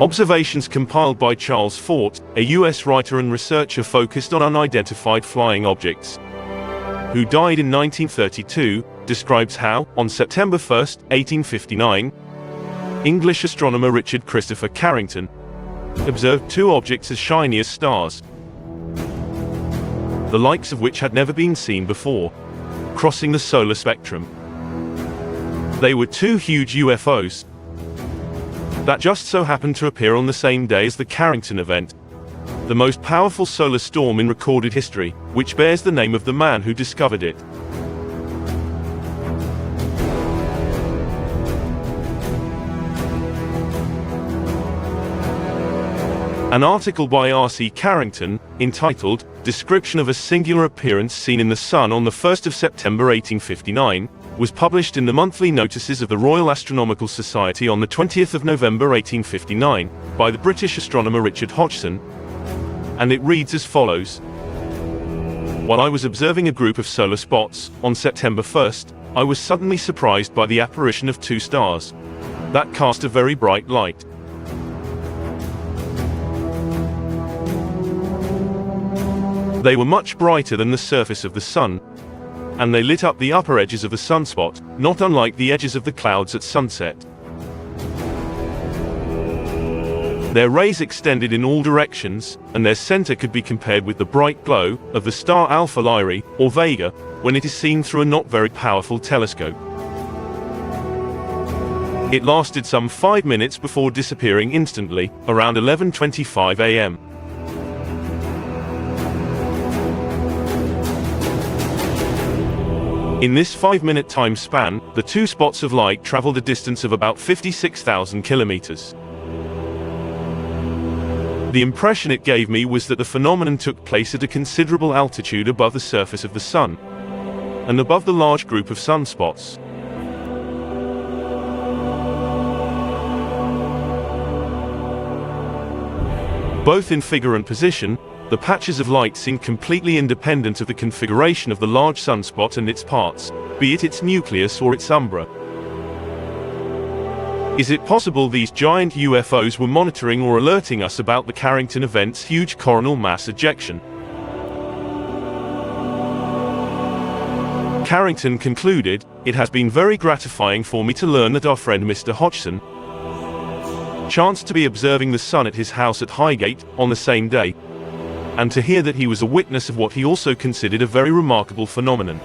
Observations compiled by Charles Fort, a U.S. writer and researcher focused on unidentified flying objects, who died in 1932, describes how, on September 1, 1859, English astronomer Richard Christopher Carrington observed two objects as shiny as stars, the likes of which had never been seen before, crossing the solar spectrum. They were two huge UFOs that just so happened to appear on the same day as the Carrington event, the most powerful solar storm in recorded history, which bears the name of the man who discovered it. An article by R.C. Carrington, entitled "Description of a Singular Appearance Seen in the Sun on the 1st of September 1859", was published in the monthly notices of the Royal Astronomical Society on the 20th of November 1859, by the British astronomer Richard Hodgson, and it reads as follows. While I was observing a group of solar spots, on September 1st, I was suddenly surprised by the apparition of two stars that cast a very bright light. They were much brighter than the surface of the sun, and they lit up the upper edges of the sunspot, not unlike the edges of the clouds at sunset. Their rays extended in all directions, and their center could be compared with the bright glow of the star Alpha Lyrae, or Vega, when it is seen through a not very powerful telescope. It lasted some 5 minutes before disappearing instantly, around 11:25 a.m. In this 5-minute time span, the two spots of light traveled a distance of about 56,000 kilometers. The impression it gave me was that the phenomenon took place at a considerable altitude above the surface of the sun, and above the large group of sunspots. Both in figure and position, the patches of light seemed completely independent of the configuration of the large sunspot and its parts, be it its nucleus or its umbra. Is it possible these giant UFOs were monitoring or alerting us about the Carrington event's huge coronal mass ejection? Carrington concluded, "It has been very gratifying for me to learn that our friend Mr. Hodgson chanced to be observing the sun at his house at Highgate on the same day, and to hear that he was a witness of what he also considered a very remarkable phenomenon."